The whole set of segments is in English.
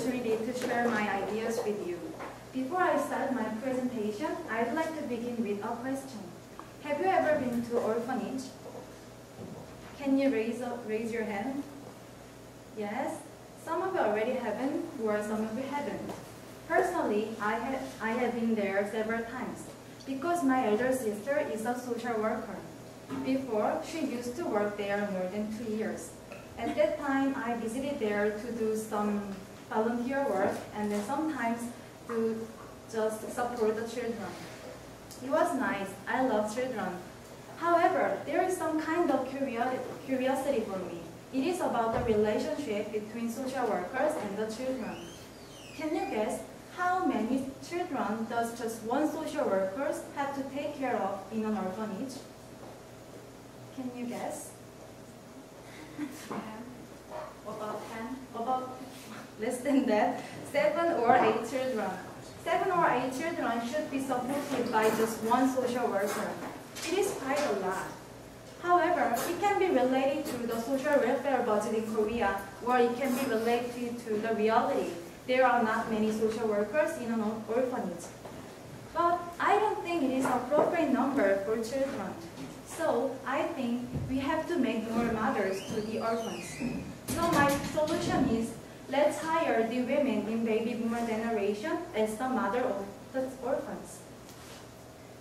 opportunity to share my ideas with you. Before I start my presentation, I'd like to begin with a question. Have you ever been to orphanage? Can you raise your hand? Yes? Some of you already haven't, or some of you haven't. Personally, I have been there several times because my elder sister is a social worker. Before, she used to work there more than 2 years. At that time, I visited there to do some volunteer work and then sometimes to just support the children. It was nice. I love children. However, there is some kind of curiosity for me. It is about the relationship between social workers and the children. Can you guess how many children does just one social worker have to take care of in an orphanage? Can you guess? About 10? About less than that? 7 or 8 children. 7 or 8 children should be supported by just one social worker. It is quite a lot. However, it can be related to the social welfare budget in Korea, or it can be related to the reality. There are not many social workers in an orphanage. But I don't think it is an appropriate number for children. So I think we have to make more mothers to the orphans. So my solution is, let's hire the women in baby boomer generation as the mother of the orphans.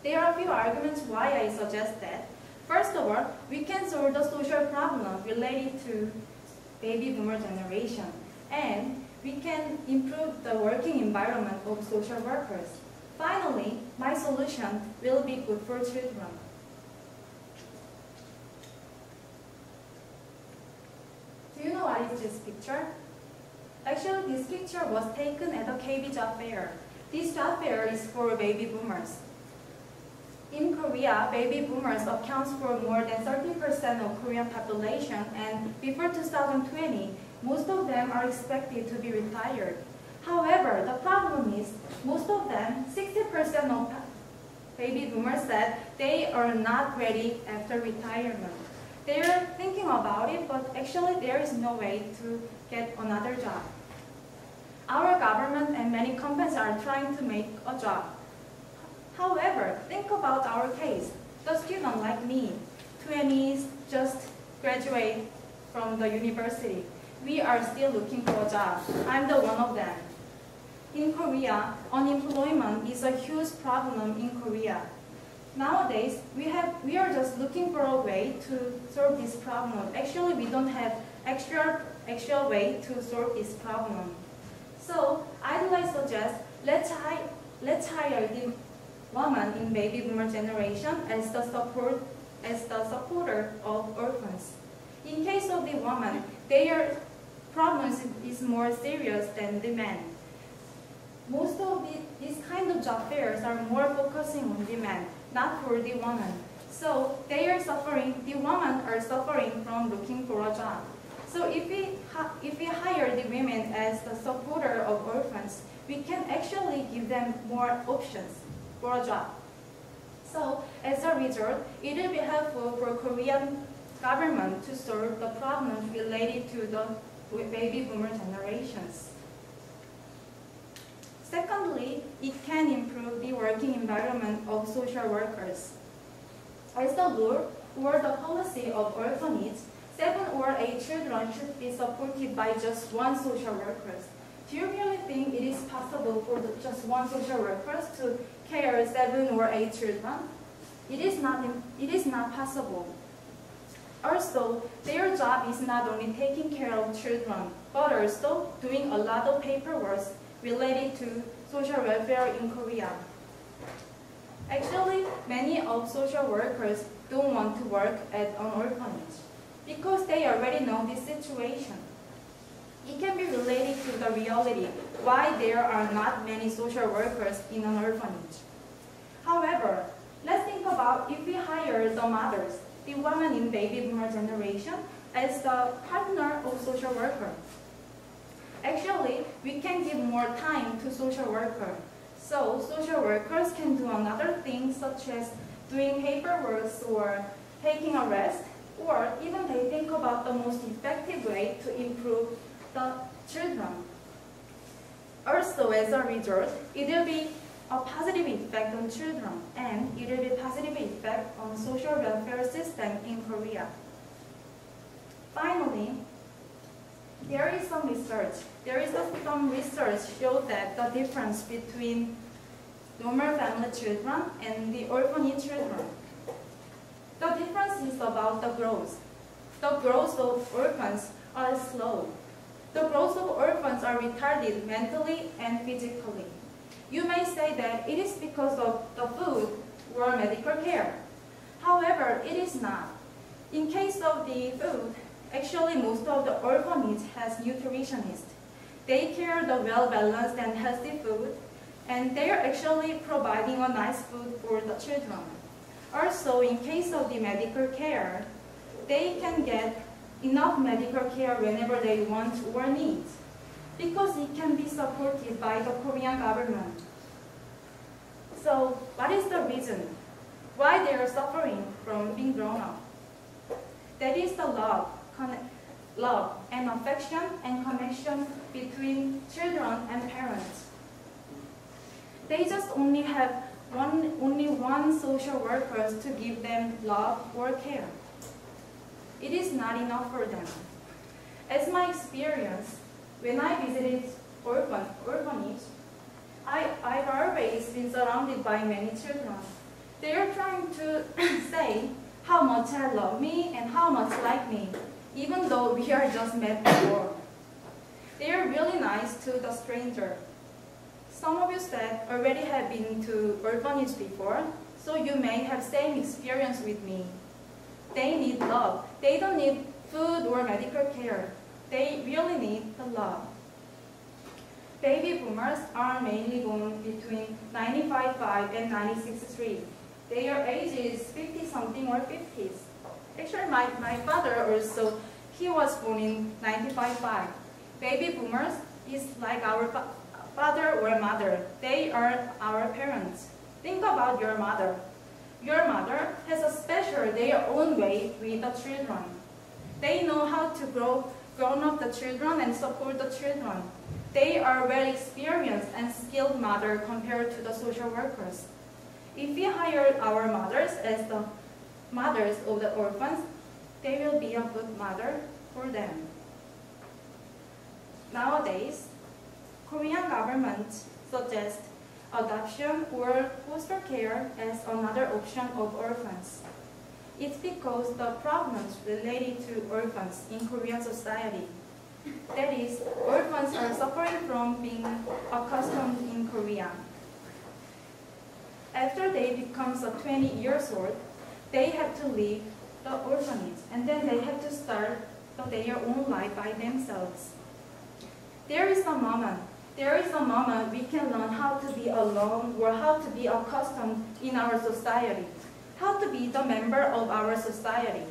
There are a few arguments why I suggest that. First of all, we can solve the social problem related to baby boomer generation, and we can improve the working environment of social workers. Finally, my solution will be good for children. Do you know what is this picture? Actually, this picture was taken at the KB job fair. This job fair is for baby boomers. In Korea, baby boomers accounts for more than 30% of Korean population, and before 2020, most of them are expected to be retired. However, the problem is, most of them, 60% of baby boomers said they are not ready after retirement. They are thinking about it, but actually there is no way to get another job. Our government and many companies are trying to make a job. However, think about our case. The student like me, 20s, just graduate from the university. We are still looking for a job. I'm the one of them. In Korea, unemployment is a huge problem in Korea. Nowadays, we are just looking for a way to solve this problem. Actually, we don't have actual way to solve this problem. So, I'd like to suggest, let's hire the woman in baby boomer generation as the supporter of orphans. In case of the woman, their problem is more serious than the men. Most of these kind of job fairs are more focusing on the men, not for the woman. So the women are suffering from looking for a job. So if we hire the women as the supporter of orphans, we can actually give them more options for a job. So as a result, it will be helpful for Korean government to solve the problems related to the baby boomer generations. Secondly, it can improve the working environment of social workers. As the law or the policy of orphanage, 7 or 8 children should be supported by just one social worker. Do you really think it is possible for just one social worker to care 7 or 8 children? It is not possible. Also, their job is not only taking care of children, but also doing a lot of paperwork related to social welfare in Korea. Actually, many of social workers don't want to work at an orphanage because they already know this situation. It can be related to the reality why there are not many social workers in an orphanage. However, let's think about if we hire the mothers, the women in baby boomer generation, as the partner of social worker. Actually, we can give more time to social worker. So social workers can do another thing such as doing paperwork or taking a rest, or even they think about the most effective way to improve the children. Also, as a result, it will be a positive effect on children, and it will be a positive effect on social welfare system in Korea. Finally, there is some research. Some research showed that the difference between normal family children and the orphanage children. The difference is about the growth. The growth of orphans are slow. The growth of orphans are retarded mentally and physically. You may say that it is because of the food or medical care. However, it is not. In case of the food, actually most of the orphanage has nutritionists. They care the well-balanced and healthy food, and they are actually providing a nice food for the children. Also, in case of the medical care, they can get enough medical care whenever they want or need, because it can be supported by the Korean government. So, what is the reason why they are suffering from being grown up? That is the love and affection and connection between children and parents. They just only have only one social worker to give them love or care. It is not enough for them. As my experience, when I visited orphanage, I've always been surrounded by many children. They are trying to say how much I love me and how much like me, even though we are just met before. They are really nice to the stranger. Some of you said already have been to orphanage before, so you may have same experience with me. They need love. They don't need food or medical care. They really need the love. Baby boomers are mainly born between 1955 and 1963. Their age is 50-something or 50s. Actually, my father also, he was born in 1955. Baby boomers is like our father or mother. They are our parents. Think about your mother. Your mother has a special, their own way with the children. They know how to grown up the children and support the children. They are well experienced and skilled mother compared to the social workers. If we hire our mothers as the mothers of the orphans, they will be a good mother for them. Nowadays, Korean government suggests adoption or foster care as another option of orphans. It's because the problems related to orphans in Korean society. That is, orphans are suffering from being accustomed in Korea. After they become 20 years old, they have to leave the orphanage, and then they have to start their own life by themselves. There is a moment we can learn how to be alone or how to be accustomed in our society, how to be the member of our society.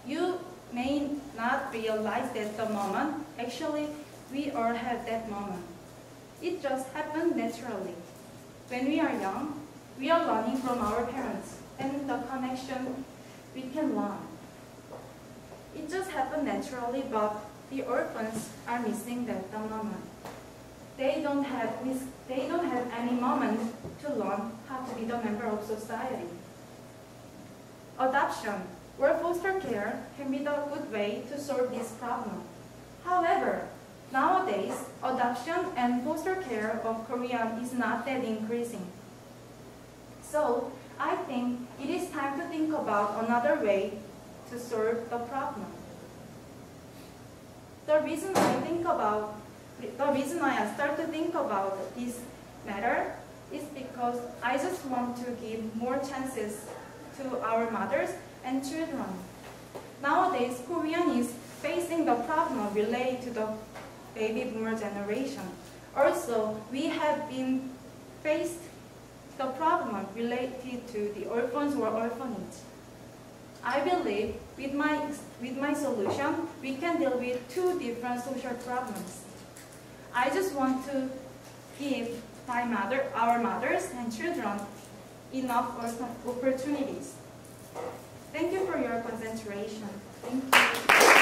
You may not realize that the moment, actually, we all have that moment. It just happened naturally. When we are young, we are learning from our parents, and the connection we can learn. It just happened naturally, but the orphans are missing that moment. They don't have any moment to learn how to be the member of society. Adoption or foster care can be the good way to solve this problem. However, nowadays, adoption and foster care of Korean is not that increasing. So, I think it is time to think about another way to solve the problem. The reason I start to think about this matter is because I just want to give more chances to our mothers and children. Nowadays, Korean is facing the problem related to the baby boomer generation. Also, we have been faced the problem related to the orphans or orphanage. I believe with my solution, we can deal with two different social problems. I just want to give our mothers and children enough opportunities. Thank you for your concentration. Thank you.